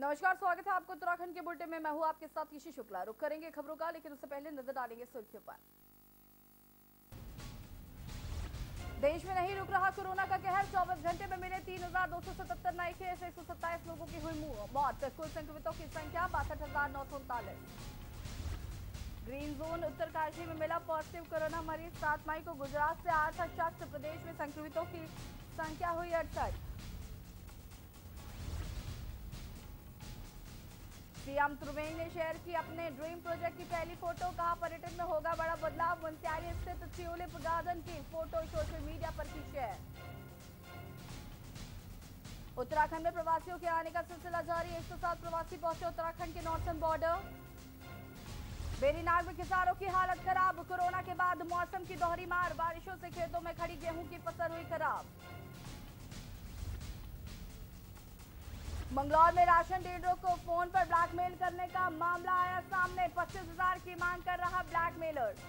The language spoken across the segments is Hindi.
नमस्कार, स्वागत है आपको उत्तराखंड के बुलेटिन में। मैं हूं आपके साथ ईशी शुक्ला। रुक करेंगे खबरों का, लेकिन उससे पहले नजर डालेंगे सुर्खियों पर। देश में नहीं रुक रहा कोरोना का कहर। 24 घंटे में मिले 3,277 नए केस, 127 लोगों की हुई मौत। कुल संक्रमितों की संख्या 62,939। ग्रीन जोन उत्तरकाशी में मिला पॉजिटिव कोरोना मरीज। 7 मई को गुजरात से आया था शख्स। प्रदेश में संक्रमितों की संख्या हुई 68। सीएम त्रिवेंद्र ने शेयर की अपने ड्रीम प्रोजेक्ट की पहली फोटो। कहा पर्यटन में होगा बड़ा बदलाव। मुनस्यारी स्थित ट्यूलिप गार्डन की फोटो सोशल मीडिया पर की शेयर। उत्तराखंड में प्रवासियों के आने का सिलसिला जारी। 107 प्रवासी पहुंचे उत्तराखंड के नॉर्थर्न बॉर्डर। बेरीनाग में किसानों की हालत खराब। कोरोना के बाद मौसम की दोहरी मार। बारिशों से खेतों में खड़ी गेहूं की फसल हुई खराब। मंगलौर में राशन डीलरों को फोन पर ब्लैकमेल करने का मामला आया सामने। 25,000 की मांग कर रहा ब्लैकमेलर।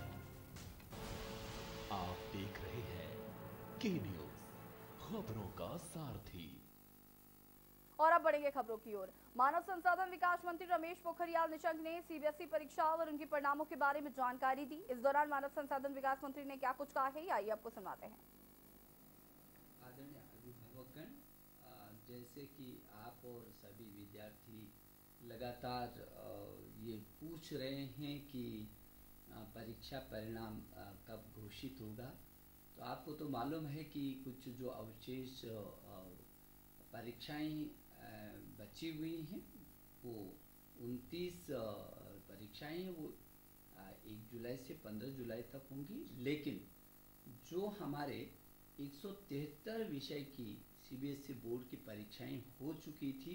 आप देख रहे हैं के न्यूज, खबरों का सारथी। और अब बढ़ेंगे खबरों की ओर। मानव संसाधन विकास मंत्री रमेश पोखरियाल निशंक ने सीबीएसई परीक्षाओं और उनके परिणामों के बारे में जानकारी दी। इस दौरान मानव संसाधन विकास मंत्री ने क्या कुछ कहा है, आइए आपको सुनाते हैं। आदरणीय अभिभावकगण, जैसे कि आप और सभी विद्यार्थी लगातार ये पूछ रहे हैं कि परीक्षा परिणाम कब घोषित होगा, तो आपको तो मालूम है कि कुछ जो अवशेष परीक्षाएं बची हुई हैं वो 29 परीक्षाएं हैं, वो 1 जुलाई से 15 जुलाई तक होंगी। लेकिन जो हमारे 173 विषय की सीबीएसई बोर्ड की परीक्षाएं हो चुकी थी,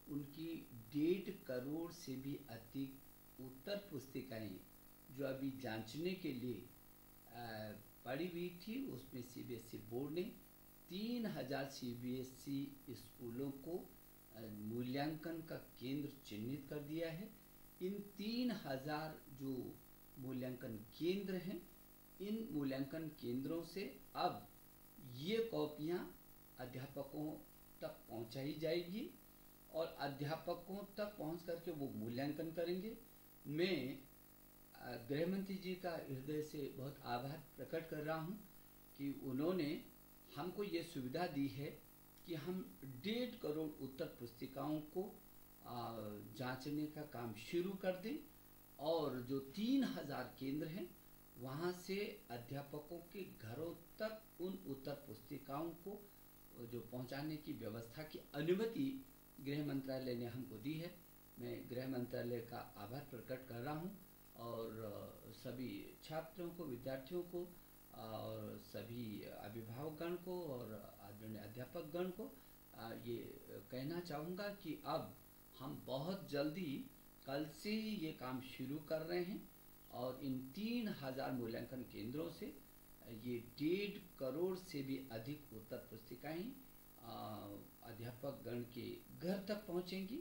उनकी 1.5 करोड़ से भी अधिक उत्तर पुस्तिकाएं जो अभी जांचने के लिए पड़ी हुई थी, उसमें सीबीएसई बोर्ड ने 3,000 सीबीएसई स्कूलों को मूल्यांकन का केंद्र चिन्हित कर दिया है। इन 3,000 जो मूल्यांकन केंद्र हैं, इन मूल्यांकन केंद्रों से अब ये कॉपियां अध्यापकों तक पहुंचाई जाएगी और अध्यापकों तक पहुंच करके वो मूल्यांकन करेंगे। मैं गृह मंत्री जी का हृदय से बहुत आभार प्रकट कर रहा हूं कि उन्होंने हमको ये सुविधा दी है कि हम 1.5 करोड़ उत्तर पुस्तिकाओं को जांचने का काम शुरू कर दें और जो 3,000 केंद्र हैं वहाँ से अध्यापकों के घरों तक उन उत्तर पुस्तिकाओं को जो पहुँचाने की व्यवस्था की अनुमति गृह मंत्रालय ने हमको दी है। मैं गृह मंत्रालय का आभार प्रकट कर रहा हूँ और सभी छात्रों को, विद्यार्थियों को और सभी अभिभावकगण को और आदरणीय अध्यापकगण को ये कहना चाहूँगा कि अब हम बहुत जल्दी कल से ही ये काम शुरू कर रहे हैं और इन 3,000 मूल्यांकन केंद्रों से ये 1.5 करोड़ से भी अधिक उत्तर पुस्तिकाएं अध्यापक गण के घर तक पहुंचेंगी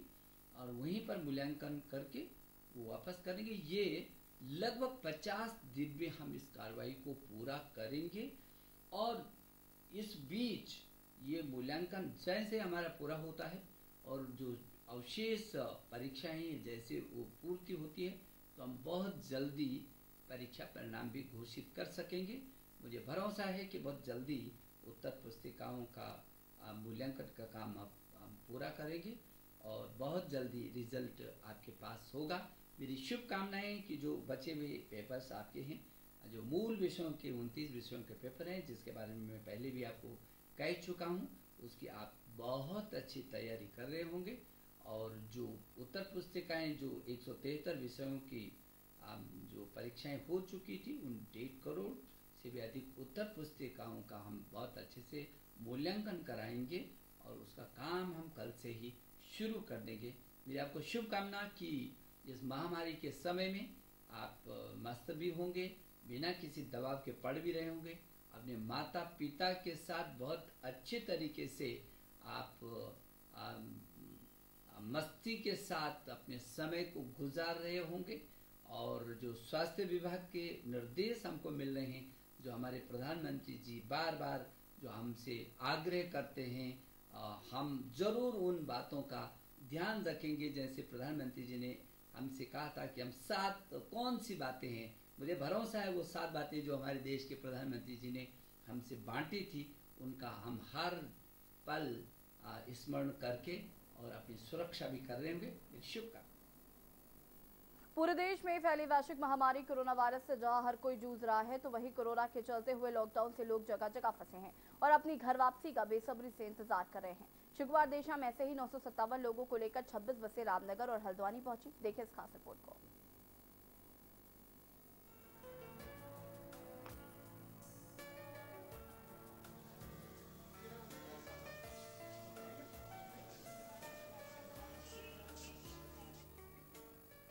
और वहीं पर मूल्यांकन करके वो वापस करेंगे। ये लगभग 50 दिन में हम इस कार्रवाई को पूरा करेंगे और इस बीच ये मूल्यांकन जैसे हमारा पूरा होता है और जो अवशेष परीक्षाएं जैसे वो पूर्ति होती है, तो हम बहुत जल्दी परीक्षा परिणाम भी घोषित कर सकेंगे। मुझे भरोसा है कि बहुत जल्दी उत्तर पुस्तिकाओं का मूल्यांकन का काम हम पूरा करेंगे और बहुत जल्दी रिजल्ट आपके पास होगा। मेरी शुभकामनाएं कि जो बचे हुए पेपर्स आपके हैं, जो मूल विषयों के 29 विषयों के पेपर हैं जिसके बारे में मैं पहले भी आपको कह चुका हूं, उसकी आप बहुत अच्छी तैयारी कर रहे होंगे और जो उत्तर पुस्तिकाएं जो 173 विषयों की जो परीक्षाएं हो चुकी थी, उन 1.5 करोड़ से भी अधिक उत्तर पुस्तिकाओं का हम बहुत अच्छे से मूल्यांकन कराएंगे और उसका काम हम कल से ही शुरू कर देंगे। मेरी आपको शुभकामना कि इस महामारी के समय में आप मस्त भी होंगे, बिना किसी दबाव के पढ़ भी रहे होंगे, अपने माता पिता के साथ बहुत अच्छे तरीके से आप मस्ती के साथ अपने समय को गुजार रहे होंगे और जो स्वास्थ्य विभाग के निर्देश हमको मिल रहे हैं, जो हमारे प्रधानमंत्री जी बार बार जो हमसे आग्रह करते हैं, हम जरूर उन बातों का ध्यान रखेंगे, जैसे प्रधानमंत्री जी ने हमसे कहा था कि हम 7 कौन सी बातें हैं, मुझे भरोसा है वो 7 बातें जो हमारे देश के प्रधानमंत्री जी ने हमसे बांटी थी, उनका हम हर पल स्मरण करके और अपनी सुरक्षा भी कर रहे होंगे। शुभकामनाएं। पूरे देश में फैली वैश्विक महामारी कोरोना वायरस से जहां हर कोई जूझ रहा है, तो वहीं कोरोना के चलते हुए लॉकडाउन से लोग जगह जगह फंसे हैं और अपनी घर वापसी का बेसब्री से इंतजार कर रहे हैं। शुक्रवार देर शाम ऐसे ही 957 लोगों को लेकर 26 बसें रामनगर और हल्द्वानी पहुंची। देखिए इस खास रिपोर्ट को।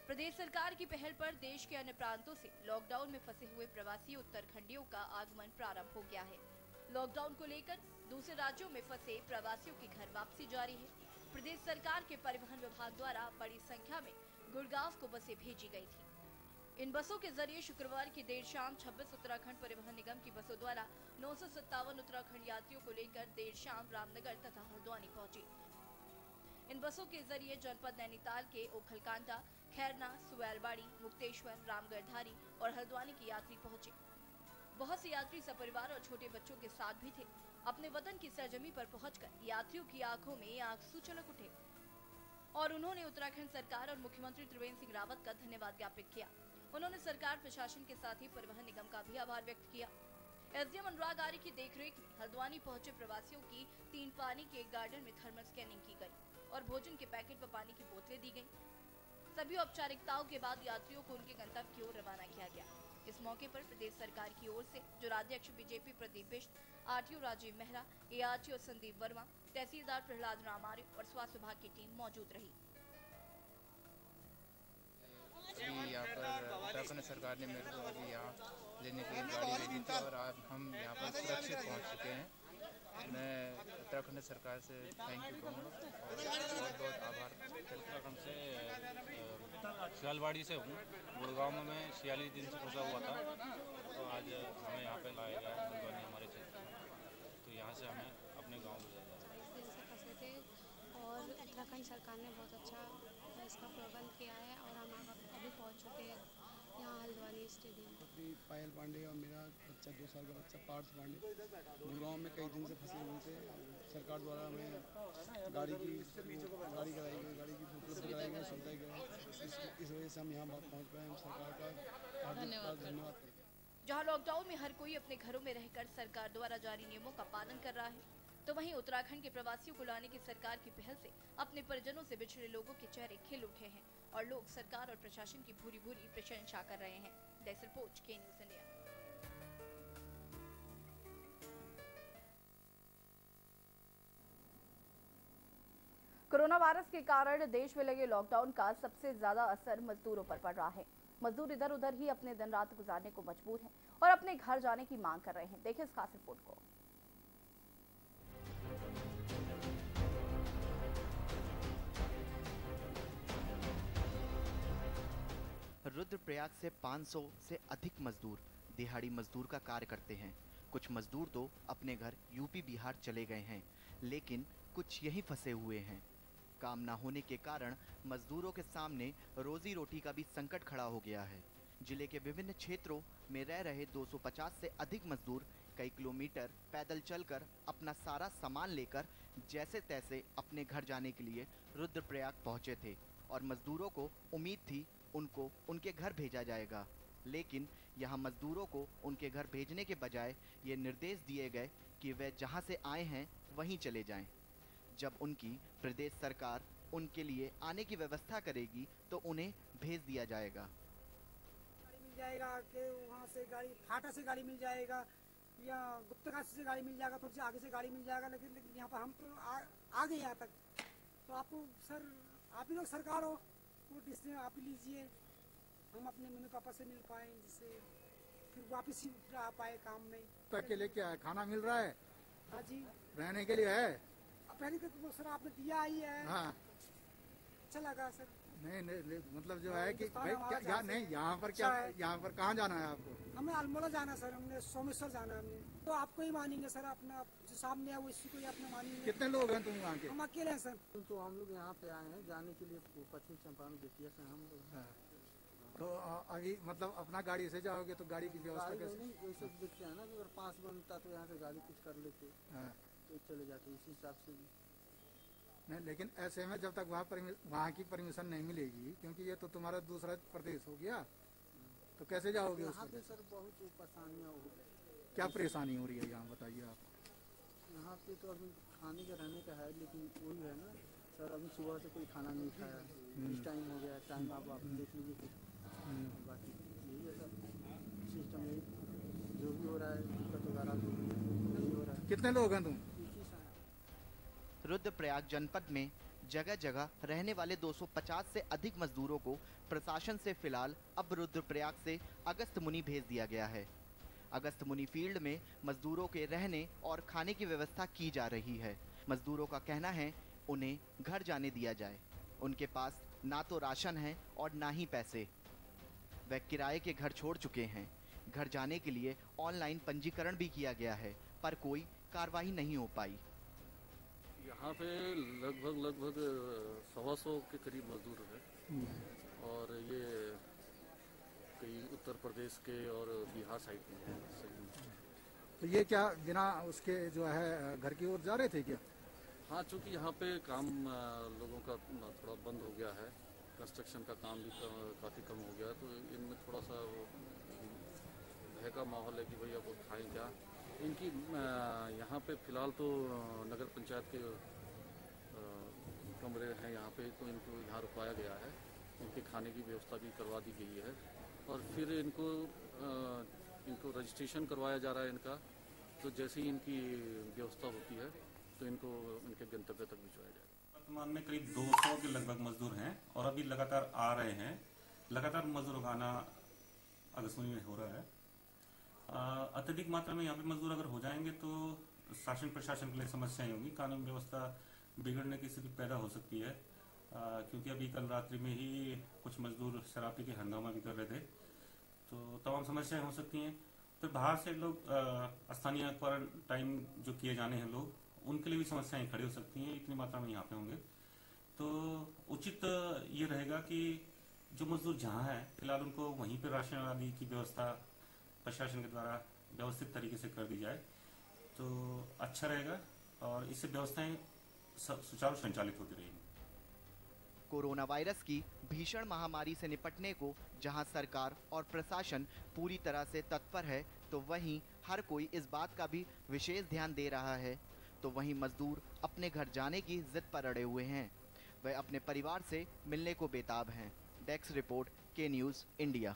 प्रदेश सरकार की पहल पर देश के अन्य प्रांतों से लॉकडाउन में फंसे हुए प्रवासी उत्तराखंडियों का आगमन प्रारंभ हो गया है। लॉकडाउन को लेकर दूसरे राज्यों में फंसे प्रवासियों की घर वापसी जारी है। प्रदेश सरकार के परिवहन विभाग द्वारा बड़ी संख्या में गुड़गांव को बसें भेजी गई थी। इन बसों के जरिए शुक्रवार की देर शाम 26 उत्तराखंड परिवहन निगम की बसों द्वारा 957 उत्तराखंड यात्रियों को लेकर देर शाम रामनगर तथा हल्द्वानी पहुंची। इन बसों के जरिए जनपद नैनीताल के ओखलकांडा, खैरना, सुवैलबाड़ी, मुक्तेश्वर, रामगढ़धारी और हल्द्वानी के यात्री पहुंचे। बहुत से यात्री सपरिवार और छोटे बच्चों के साथ भी थे। अपने वतन की सरजमी पर पहुंचकर यात्रियों की आंखों में आंसू छलक उठे और उन्होंने उत्तराखंड सरकार और मुख्यमंत्री त्रिवेंद्र सिंह रावत का धन्यवाद ज्ञापित किया। उन्होंने सरकार प्रशासन के साथ ही परिवहन निगम का भी आभार व्यक्त किया। एसडीएम अनुराग आर्य की देखरेख में हल्द्वानी पहुंचे प्रवासियों की 3 पानी के एक गार्डन में थर्मल स्कैनिंग की गई और भोजन के पैकेट व पानी की बोतलें दी गई। सभी औपचारिकताओं के बाद यात्रियों को उनके गंतव्य की ओर रवाना किया गया। इस मौके पर प्रदेश सरकार की ओर से राज्याध्यक्ष BJP Pradeep Bisht, RTO Rajeev Mehra, ARTO Sandeep Verma, तहसीलदार प्रहलाद राम आर्य और स्वास्थ्य विभाग की टीम मौजूद रही। यहाँ पर उत्तराखंड सरकार ने मेरे को अभी यहाँ लेने के लिए गाड़ी भेजी थी और आज हम यहाँ पर सुरक्षित पहुँच चुके हैं। मैं उत्तराखंड सरकार से थैंक यू कहूँगा और बहुत बहुत आभार। उत्तराखंड से सियालबाड़ी से हूँ। गुड़गांव में मैं 46 दिन से फंसा हुआ था, तो आज हमें यहाँ पे लाया गया हल्द्वानी हमारे क्षेत्र में, तो यहाँ से हमें अपने गाँव ले जाया। 22 दिन से फंसे थे और उत्तराखंड सरकार ने बहुत अच्छा इसका प्रबंध किया है और हम अभी पहुँच चुके हैं यहाँ हल्द्वानी स्टेडियम। अपनी पायल पांडे और मेरा बच्चा 2 साल का बच्चा पार्थ पांडे गुड़गांव में कई दिन से फंसे हुए थे। सरकार द्वारा हमें गाड़ी कराई गई, गाड़ी की उपलब्ध कराई गई, सुविधाएं कराई। इस वजह से हम यहाँ पहुँच पाए। हम सरकार का धन्यवाद करते हैं। जहाँ लॉकडाउन में हर कोई अपने घरों में रहकर सरकार द्वारा जारी नियमों का पालन कर रहा है, तो वहीं उत्तराखंड के प्रवासियों को लाने की सरकार की पहल से अपने परिजनों से बिछड़े लोगों के चेहरे खिल उठे हैं और लोग सरकार और प्रशासन की भूरी भूरी प्रशंसा कर रहे हैं। डेस्क रिपोर्ट के न्यूज़ इंडिया। कोरोना वायरस के कारण देश में लगे लॉकडाउन का सबसे ज्यादा असर मजदूरों पर पड़ रहा है। मजदूर इधर उधर ही अपने दिन रात गुजारने को मजबूर हैं और अपने घर जाने की मांग कर रहे हैं। देखिए इस खास रिपोर्ट को। रुद्रप्रयाग से 500 से अधिक मजदूर दिहाड़ी मजदूर का कार्य करते हैं। कुछ मजदूर तो अपने घर यूपी बिहार चले गए हैं, लेकिन कुछ यहीं फंसे हुए हैं। काम ना होने के कारण मजदूरों के सामने रोजी रोटी का भी संकट खड़ा हो गया है। जिले के विभिन्न क्षेत्रों में रह रहे 250 से अधिक मजदूर कई किलोमीटर पैदल चलकर अपना सारा सामान लेकर जैसे तैसे अपने घर जाने के लिए रुद्रप्रयाग पहुंचे थे और मजदूरों को उम्मीद थी उनको उनके घर भेजा जाएगा, लेकिन यहाँ मजदूरों को उनके घर भेजने के बजाय ये निर्देश दिए गए कि वे जहाँ से आए हैं वहीं चले जाएं। जब उनकी प्रदेश सरकार उनके लिए आने की व्यवस्था करेगी तो उन्हें भेज दिया जाएगा। गाड़ी मिल जाएगा कि वहाँ से गाड़ी फाटा से गाड़ी मिल जाएगा या गुप्तकाशी से गाड़ी मिल जाएगा, थोड़ी सी आगे से गाड़ी मिल जाएगा, लेकिन यहाँ पर हम तो आ गए यहाँ तक। तो आपको सर आप ही लोग सरकार हो, वो डिसीजन आप ही लीजिए। हम अपने मम्मी पापा से मिल पाए, जिससे फिर वापस ही आ पाए काम में। अकेले क्या है, खाना मिल रहा है? हाँ जी, रहने के लिए है। पहले तो सर आपने दिया ही है। हाँ, अच्छा लगा सर। नहीं मतलब जो है कि भाई क्या नहीं यहाँ पर कहाँ जाना है आपको? हमें अल्मोड़ा जाना सर, हमने सोमेश्वर जाना है हमने। तो आपको ही मानेंगे सर, अपना जो सामने है वो इसी को ही अपने मानेंगे। कितने लोग हैं तुम वहाँ के? हम अकेले हैं सर। तो हम लोग यहाँ पे आए हैं जाने के लिए पश्चिम चंपारण बेतिया से हम लोग। तो अभी मतलब अपना गाड़ी से जाओगे तो गाड़ी की व्यवस्था कैसे? नहीं वैसे देखते हैं ना कि अगर पास बनता तो यहाँ से गाड़ी कुछ कर लेते तो चले जाते इसी हिसाब से। नहीं लेकिन ऐसे में जब तक वहाँ की परमिशन नहीं मिलेगी, क्योंकि ये तो तुम्हारा दूसरा प्रदेश हो गया, तो कैसे जाओगे? यहाँ पे सर बहुत परेशानियाँ हो गई। क्या परेशानी हो रही है यहाँ बताइए आप? यहाँ पे तो अभी खाने का रहने का है, लेकिन वही है ना सर, अभी सुबह से कोई खाना नहीं खाया, इस टाइम हो गया टाइम, आप देख लीजिए कुछ। बाकी यही है सर सिस्टम, यही जो भी हो रहा है दिक्कत वगैरह जो भी यही हो रहा है। कितने लोग हैं तुम? रुद्रप्रयाग जनपद में जगह जगह रहने वाले 250 से अधिक मजदूरों को प्रशासन से फिलहाल अब रुद्रप्रयाग से अगस्त मुनि भेज दिया गया है। अगस्त मुनि फील्ड में मजदूरों के रहने और खाने की व्यवस्था की जा रही है। मजदूरों का कहना है उन्हें घर जाने दिया जाए। उनके पास ना तो राशन है और ना ही पैसे। वे किराए के घर छोड़ चुके हैं। घर जाने के लिए ऑनलाइन पंजीकरण भी किया गया है, पर कोई कार्रवाई नहीं हो पाई। यहाँ पे लगभग 125 के करीब मजदूर हैं और ये कई उत्तर प्रदेश के और बिहार साइड में हैं। तो ये क्या बिना उसके जो है घर की ओर जा रहे थे क्या? हाँ, चूँकि यहाँ पे काम लोगों का थोड़ा बंद हो गया है, कंस्ट्रक्शन का काम भी काफ़ी कम हो गया, तो इनमें थोड़ा सा वो भय का माहौल है कि भाई अब खाएं क्या। इनकी यहाँ पे फ़िलहाल तो नगर पंचायत के कमरे हैं यहाँ पे, तो इनको यहाँ रुकवाया गया है। इनके खाने की व्यवस्था भी करवा दी गई है और फिर इनको रजिस्ट्रेशन करवाया जा रहा है इनका। तो जैसे ही इनकी व्यवस्था होती है तो इनको इनके गंतव्य तक भिजवाया जाएगा। वर्तमान में करीब 200 के लगभग मजदूर हैं और अभी लगातार आ रहे हैं। लगातार मजदूरों का आना अगस्तमुनि में हो रहा है। अत्यधिक मात्रा में यहाँ पे मजदूर अगर हो जाएंगे तो शासन प्रशासन के लिए समस्याएं होंगी, कानून व्यवस्था बिगड़ने की स्थिति पैदा हो सकती है। क्योंकि अभी कल रात्रि में ही कुछ मजदूर शराब पी के हंगामा भी कर रहे थे, तो तमाम समस्याएं हो सकती हैं। फिर बाहर से लोग स्थानीय क्वारंटाइन जो किए जाने हैं लोग, उनके लिए भी समस्याएं खड़ी हो सकती हैं। इतनी मात्रा में यहाँ पे होंगे तो उचित ये रहेगा कि जो मजदूर जहाँ है फिलहाल उनको वहीं पर राशन आदि की व्यवस्था प्रशासन के द्वारा व्यवस्थित तरीके से कर दी जाए तो अच्छा रहेगा और इससे व्यवस्थाएं सुचारू संचालित होती रहेंगी। कोरोना वायरस की भीषण महामारी से निपटने को जहां सरकार और प्रशासन पूरी तरह से तत्पर है, तो वहीं हर कोई इस बात का भी विशेष ध्यान दे रहा है, तो वहीं मजदूर अपने घर जाने की जिद पर अड़े हुए हैं। वे अपने परिवार से मिलने को बेताब हैं। डेस्क रिपोर्ट, के न्यूज़ इंडिया।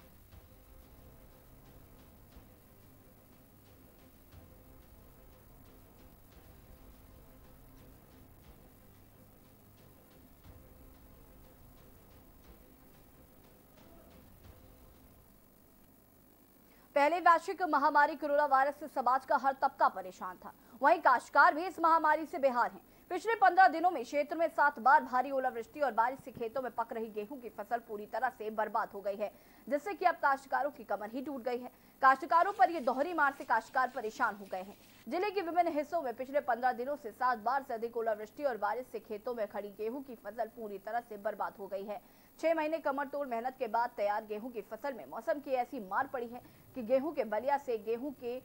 पहले वैश्विक महामारी कोरोना वायरस से समाज का हर तबका परेशान था, वहीं काश्तकार भी इस महामारी से बेहाल हैं। पिछले 15 दिनों में क्षेत्र में 7 बार भारी ओलावृष्टि और बारिश से खेतों में पक रही गेहूं की फसल पूरी तरह से बर्बाद हो गई है, जिससे कि अब काश्तकारों की कमर ही टूट गई है। काश्तकारों पर ये दोहरी मार से काश्तकार परेशान हो गए हैं। जिले के विभिन्न हिस्सों में पिछले 15 दिनों से 7 बार से अधिक ओलावृष्टि और बारिश से खेतों में खड़ी गेहूं की फसल पूरी तरह से बर्बाद हो गई है। 6 महीने कमर तोड़ मेहनत के बाद तैयार गेहूं की फसल में मौसम की ऐसी मार पड़ी है कि गेहूं के बलिया से गेहूं के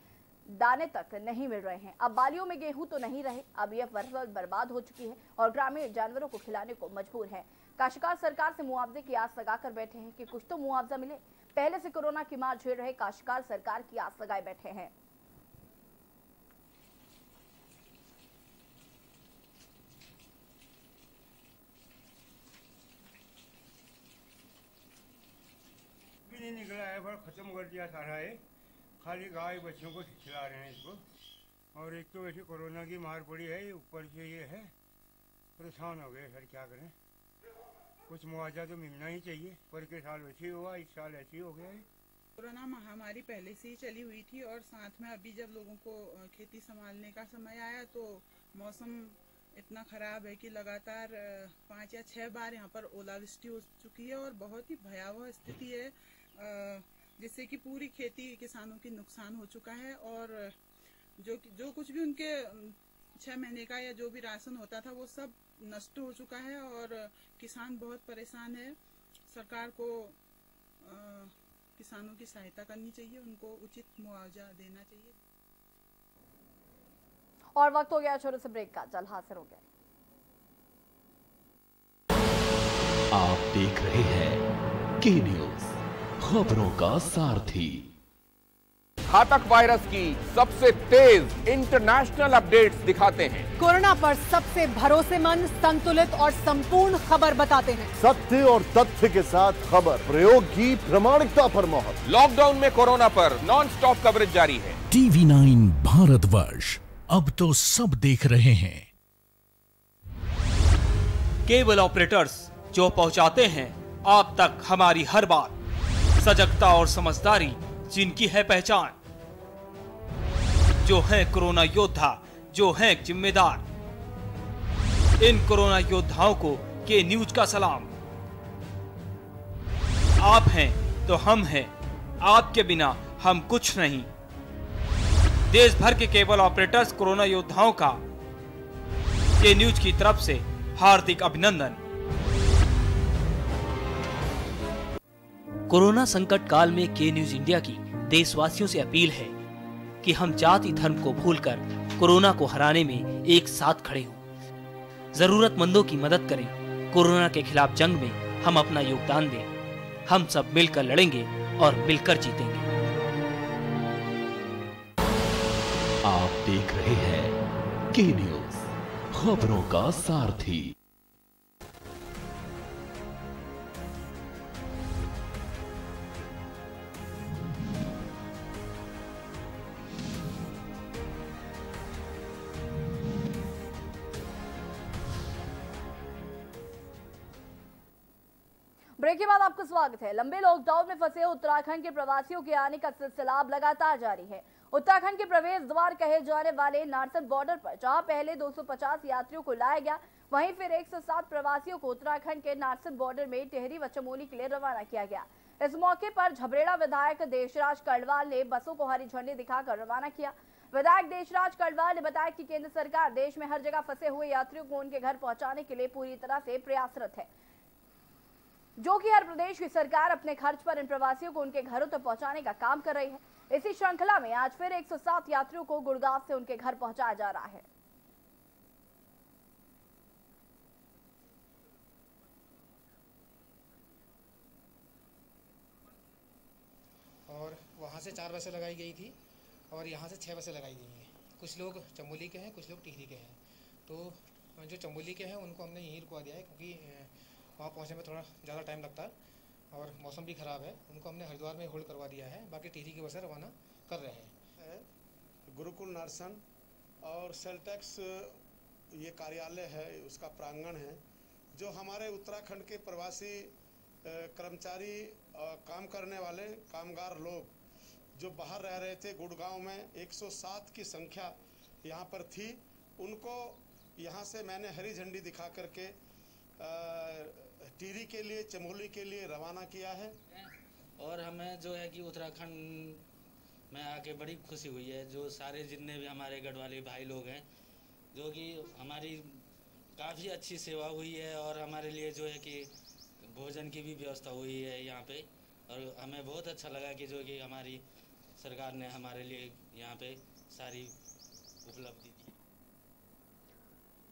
दाने तक नहीं मिल रहे हैं। अब बालियों में गेहूं तो नहीं रहे, अब यह फसल बर्बाद हो चुकी है और ग्रामीण जानवरों को खिलाने को मजबूर है। काश्तकार सरकार से मुआवजे की आस लगाकर बैठे हैं कि कुछ तो मुआवजा मिले। पहले से कोरोना की मार झेल रहे काश्तकार सरकार की आस लगाए बैठे हैं। नहीं निकला है, पर खत्म कर दिया सारा है। खाली गाय बच्चों को खिला रहे हैं इसको, और एक तो वैसे कोरोना की मार पड़ी है, ऊपर से ये है, परेशान हो गए सर, क्या करें। कुछ मुआवजा तो मिलना ही चाहिए, पर के साल वैसे ही हुआ, इस साल ऐसे ही हो गया है। कोरोना महामारी पहले से ही चली हुई थी और साथ में अभी जब लोगों को खेती संभालने का समय आया तो मौसम इतना ख़राब है कि लगातार 5 या 6 बार यहाँ पर ओलावृष्टि हो चुकी है और बहुत ही भयावह स्थिति है, जिससे कि पूरी खेती किसानों की नुकसान हो चुका है। और जो कुछ भी उनके 6 महीने का या जो भी राशन होता था वो सब नष्ट हो चुका है और किसान बहुत परेशान है। सरकार को किसानों की सहायता करनी चाहिए, उनको उचित मुआवजा देना चाहिए। और वक्त हो गया छोटे से ब्रेक का, जल हासिल हो गया। आप देख रहे हैं के न्यूज, खबरों का सारथी। घातक वायरस की सबसे तेज इंटरनेशनल अपडेट्स दिखाते हैं। कोरोना पर सबसे भरोसेमंद, संतुलित और संपूर्ण खबर बताते हैं। सत्य और तथ्य के साथ खबर, प्रयोग की प्रामाणिकता पर मोहर। लॉकडाउन में कोरोना पर नॉन स्टॉप कवरेज जारी है। TV9 भारतवर्ष, अब तो सब देख रहे हैं। केबल ऑपरेटर्स जो पहुंचाते हैं आप तक हमारी हर बात, सजगता और समझदारी जिनकी है पहचान, जो है कोरोना योद्धा, जो है जिम्मेदार। इन कोरोना योद्धाओं को के न्यूज का सलाम। आप हैं तो हम हैं, आपके बिना हम कुछ नहीं। देश भर के केबल ऑपरेटर्स कोरोना योद्धाओं का के न्यूज की तरफ से हार्दिक अभिनंदन। कोरोना संकट काल में के न्यूज इंडिया की देशवासियों से अपील है कि हम जाति धर्म को भूलकर कोरोना को हराने में एक साथ खड़े हों। जरूरतमंदों की मदद करें। कोरोना के खिलाफ जंग में हम अपना योगदान दें। हम सब मिलकर लड़ेंगे और मिलकर जीतेंगे। आप देख रहे हैं के न्यूज, खबरों का सारथी। ब्रेक के बाद आपका स्वागत है। लंबे लॉकडाउन में फंसे उत्तराखंड के प्रवासियों के आने का सिलसिला अब लगातार जारी है। उत्तराखंड के प्रवेश द्वार कहे जाने वाले नारसन बॉर्डर पर जहां पहले 250 यात्रियों को लाया गया, वहीं फिर 107 प्रवासियों को उत्तराखंड के नारसन बॉर्डर में टिहरी व चमोली के लिए रवाना किया गया। इस मौके पर झबरेड़ा विधायक देशराज कड़वाल ने बसों को हरी झंडी दिखाकर रवाना किया। विधायक देशराज कड़वाल ने बताया कि केंद्र सरकार देश में हर जगह फंसे हुए यात्रियों को उनके घर पहुंचाने के लिए पूरी तरह से प्रयासरत है, जो कि हर प्रदेश की सरकार अपने खर्च पर इन प्रवासियों को उनके घरों तक पहुंचाने का काम कर रही है। इसी श्रृंखला में आज फिर 107 यात्रियों को गुड़गांव से उनके घर पहुंचाया जा रहा है। और वहाँ से 4 बसें लगाई गई थी और यहाँ से 6 बसें लगाई गई हैं। कुछ लोग चमोली के हैं, कुछ लोग टिहरी के हैं। तो जो चमोली के हैं उनको हमने यहीं रुकवा दिया है, क्योंकि वहाँ पहुँचने में थोड़ा ज़्यादा टाइम लगता है और मौसम भी ख़राब है। उनको हमने हरिद्वार में होल्ड करवा दिया है। बाकी टिहरी की बसें रवाना कर रहे हैं। गुरुकुल नारसन और सेल्टेक्स ये कार्यालय है, उसका प्रांगण है, जो हमारे उत्तराखंड के प्रवासी कर्मचारी काम करने वाले कामगार लोग जो बाहर रह रहे थे, गुड़गांव में 107 की संख्या यहाँ पर थी, उनको यहाँ से मैंने हरी झंडी दिखा करके टिहरी के लिए, चमोली के लिए रवाना किया है। और हमें जो है कि उत्तराखंड में आके बड़ी खुशी हुई है। जो सारे जितने भी हमारे गढ़वाली भाई लोग हैं, जो कि हमारी काफ़ी अच्छी सेवा हुई है और हमारे लिए जो है कि भोजन की भी व्यवस्था हुई है यहाँ पे। और हमें बहुत अच्छा लगा कि जो कि हमारी सरकार ने हमारे लिए यहाँ पे सारी उपलब्धि दी।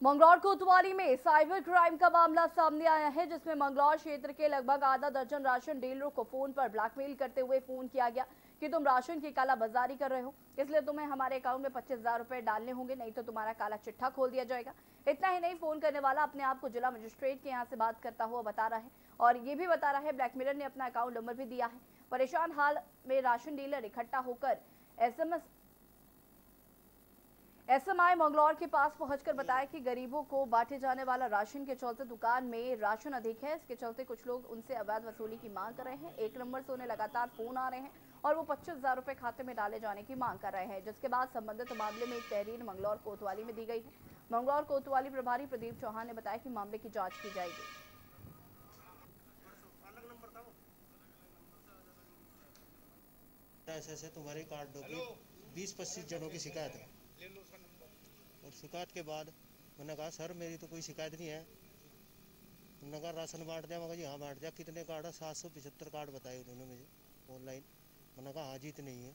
मंगलौर कोतवाली में साइबर क्राइम का मामला सामने आया है, जिसमें मंगलौर क्षेत्र के लगभग आधा दर्जन राशन डीलरों को फोन पर ब्लैकमेल करते हुए फोन किया गया कि तुम राशन की कालाबाजारी कर रहे हो, इसलिए तुम्हें हमारे अकाउंट में 25,000 रुपए डालने होंगे, नहीं तो तुम्हारा काला चिट्ठा खोल दिया जाएगा। इतना ही नहीं, फोन करने वाला अपने आप को जिला मजिस्ट्रेट के यहाँ से बात करता हुआ बता रहा है और ये भी बता रहा है ब्लैकमेलर ने अपना अकाउंट नंबर भी दिया है। परेशान हाल में राशन डीलर इकट्ठा होकर एसएमआई मंगलौर के पास पहुंचकर बताया कि गरीबों को बांटे जाने वाला राशन के चलते दुकान में राशन अधिक है, इसके चलते कुछ लोग उनसे अवैध वसूली की मांग कर रहे हैं। एक नंबर से उन्हें लगातार फोन आ रहे हैं और वो 25,000 रुपए खाते में डाले जाने की मांग कर रहे हैं, जिसके बाद संबंधित मामले में एक तहरीर मंगलौर कोतवाली में दी गई है। मंगलौर कोतवाली प्रभारी प्रदीप चौहान ने बताया कि मामले की जांच की जाएगी। ऐसे तुम्हारे कार्डों की 20-25 जनों की शिकायत है और शिकायत के बाद मैंने कहा सर मेरी तो कोई शिकायत नहीं है। उन्होंने कहा राशन बांट दिया। मैं कहा जी हाँ बांट दिया। कितने कार्ड है? 775 कार्ड बताए उन्होंने मुझे ऑनलाइन। मैंने कहा हाँ जी इतने ही है।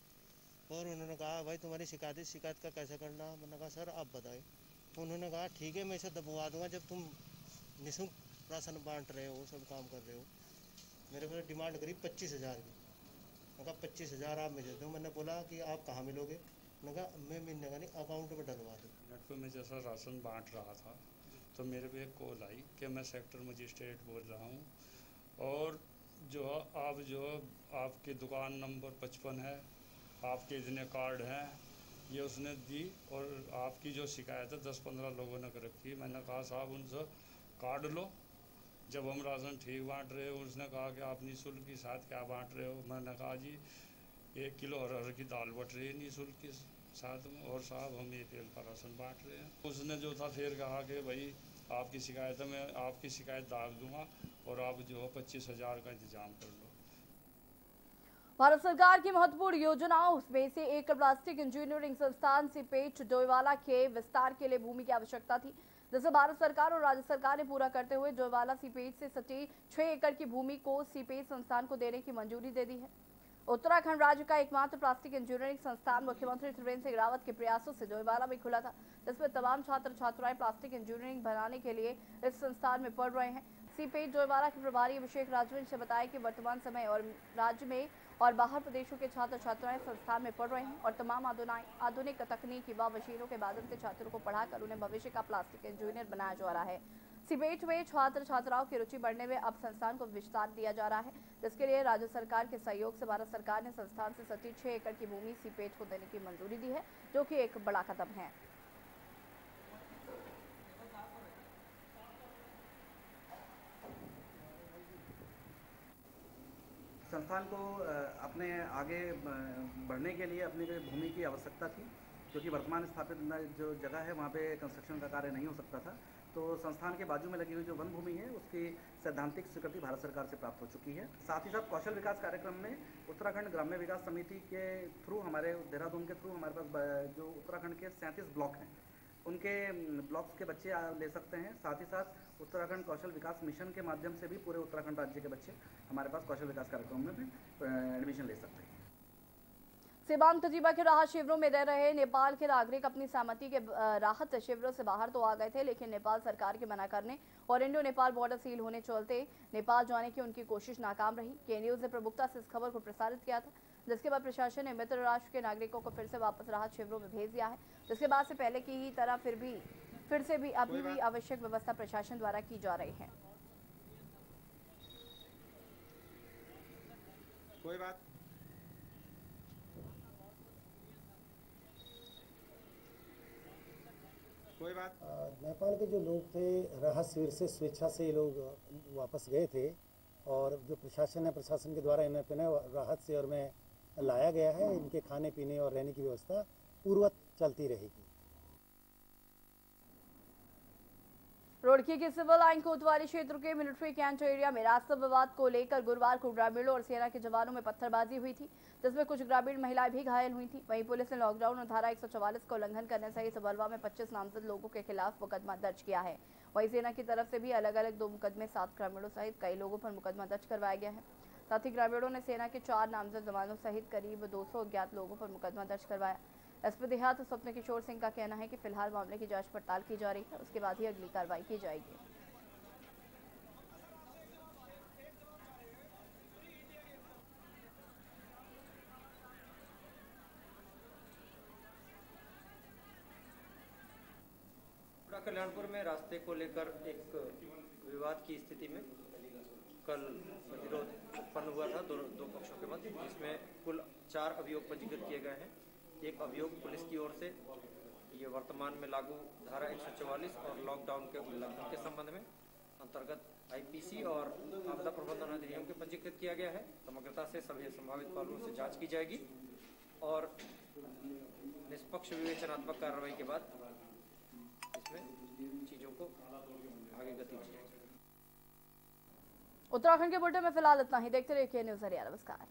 और उन्होंने कहा भाई तुम्हारी शिकायत का कैसे करना? मैंने कहा सर आप बताएं। तो उन्होंने कहा ठीक है मैं इसे दबवा दूंगा जब तुम निःशुल्क राशन बांट रहे हो, सब काम कर रहे हो। मेरे को डिमांड करी 25,000 की। मैंने कहा 25,000 आप मुझे दो। मैंने बोला कि आप कहाँ मिलोगे? मैंने कहा मैं मिलने का नहीं, अकाउंट में डलवा दूँ। नेट पर मैं जैसा राशन बांट रहा था तो मेरे पे एक कॉल आई कि मैं सेक्टर मजिस्ट्रेट बोल रहा हूँ और जो आपकी दुकान नंबर 55 है, आपके इतने कार्ड हैं, ये उसने दी और आपकी जो शिकायत है 10-15 लोगों ने कर रखी। मैंने कहा साहब उनसे कार्ड लो, जब हम राशन ठीक बांट रहे हो। उसने कहा कि आप निःशुल्क के साथ क्या बांट रहे हो? मैंने कहा जी 1 किलो अरहर की दाल बट रही है निःशुल्क के साथ में और साहब हम 1 किलो का राशन बांट रहे हैं। उसने जो था फिर कहा कि भाई आपकी शिकायत है, मैं आपकी शिकायत दाग दूंगा और आप जो है 25,000 का इंतजाम कर लो। भारत सरकार की महत्वपूर्ण योजनाओं में से एक प्लास्टिक इंजीनियरिंग संस्थान सीपेट डोईवाला के विस्तार के लिए भूमि की आवश्यकता थी, जिसे भारत सरकार और राज्य सरकार ने पूरा करते हुए डोईवाला सीपेट से सटी 6 एकड़ की भूमि को सीपेट संस्थान को देने की मंजूरी दे दी है। उत्तराखंड राज्य का एकमात्र प्लास्टिक इंजीनियरिंग संस्थान मुख्यमंत्री त्रिवेंद्र सिंह रावत के प्रयासों से डोईवाला में खुला था, जिसमें तमाम छात्र छात्राएं प्लास्टिक इंजीनियरिंग बनाने के लिए इस संस्थान में पढ़ रहे हैं। सीपेट डोईवाला के प्रभारी अभिषेक राजवंश ने बताया कि वर्तमान समय और राज्य में और बाहर प्रदेशों के छात्र छात्राएं संस्थान में पढ़ रहे हैं और तमाम आधुनिक तकनीकी व मशीनों के माध्यम से छात्रों को पढ़ाकर उन्हें भविष्य का प्लास्टिक इंजीनियर बनाया जा रहा है। सीपेट में छात्र छात्राओं की रुचि बढ़ने में अब संस्थान को विस्तार दिया जा रहा है, जिसके लिए राज्य सरकार के सहयोग से भारत सरकार ने संस्थान से सटी 6 एकड़ की भूमि सीपेट को देने की मंजूरी दी है, जो कि एक बड़ा कदम है। संस्थान को अपने आगे बढ़ने के लिए अपनी भूमि की आवश्यकता थी, क्योंकि वर्तमान स्थापित जो जगह है वहाँ पे कंस्ट्रक्शन का कार्य नहीं हो सकता था। तो संस्थान के बाजू में लगी हुई जो वन भूमि है उसकी सैद्धांतिक स्वीकृति भारत सरकार से प्राप्त हो चुकी है। साथ ही साथ कौशल विकास कार्यक्रम में उत्तराखंड ग्राम्य विकास समिति के थ्रू, हमारे देहरादून के थ्रू हमारे पास जो उत्तराखंड के 37 ब्लॉक हैं उनके ब्लॉक्स के बच्चे ले सकते हैं। साथ ही साथ उत्तराखंड कौशल विकास मिशन के माध्यम से भी पूरे उत्तराखंड राज्य के बच्चे हमारे पास कौशल विकास कार्यक्रम में भी एडमिशन ले सकते हैं। सीमांत तजीबा के राहत शिविरों में रह रहे नेपाल के नागरिक अपनी सहमति के राहत शिविरों से बाहर तो आ गए थे, लेकिन नेपाल सरकार के मना करने और इंडो नेपाल बॉर्डर सील होने चलते नेपाल जाने की उनकी कोशिश नाकाम रही। के न्यूज ने प्रमुखता से इस खबर को प्रसारित किया था, जिसके बाद प्रशासन ने मित्र राष्ट्र के नागरिकों को फिर से वापस राहत शिविरों में भेज दिया है, जिसके बाद से पहले की ही तरह फिर से भी अभी भी आवश्यक व्यवस्था प्रशासन द्वारा की जा रही है। कोई बात नेपाल के जो लोग थे राहत शिविर से स्वेच्छा से ये लोग वापस गए थे और जो प्रशासन के द्वारा इन्हें पुनः राहत शिविर में लाया गया है। इनके खाने पीने और रहने की व्यवस्था पूर्ववत चलती रहेगी। रुड़की के सिविल लाइन कोतवाली क्षेत्र के मिलिट्री कैंट एरिया में रास्ता विवाद को लेकर गुरुवार को ग्रामीणों और सेना के जवानों में पत्थरबाजी हुई थी, जिसमें कुछ ग्रामीण महिलाएं भी घायल हुई थी। वहीं पुलिस ने लॉकडाउन और धारा 144 का उल्लंघन करने सहित बलवा में 25 नामजद लोगों के खिलाफ मुकदमा दर्ज किया है। वहीं सेना की तरफ से भी अलग अलग 2 मुकदमे 7 ग्रामीणों सहित कई लोगों पर मुकदमा दर्ज करवाया गया है। साथ ही ग्रामीणों ने सेना के 4 नामजद जवानों सहित करीब 200 अज्ञात लोगों पर मुकदमा दर्ज करवाया। एसपी देहात स्वप्न किशोर सिंह का कहना है कि फिलहाल मामले की जांच पड़ताल की जा रही है, उसके बाद ही अगली कार्रवाई की जाएगी। कल्याणपुर में रास्ते को लेकर एक विवाद की स्थिति में कल विरोध उत्पन्न हुआ था दो पक्षों के मध्य, जिसमें कुल 4 अभियोग पंजीकृत किए गए हैं। एक अभियोग पुलिस की ओर से ये वर्तमान में लागू धारा 144 और लॉकडाउन के उल्लंघन के संबंध में अंतर्गत आईपीसी और आपदा प्रबंधन अधिनियम के पंजीकृत किया गया है। समग्रता से सभी संभावित पहलुओं से जांच की जाएगी और निष्पक्ष विवेचनात्मक कार्रवाई के बाद में चीज़ों को आगे गति दी जाएगी। उत्तराखंड के बुलेटिन में फिलहाल इतना ही। देखते रहिए के न्यूज़ हरियाणा। नमस्कार।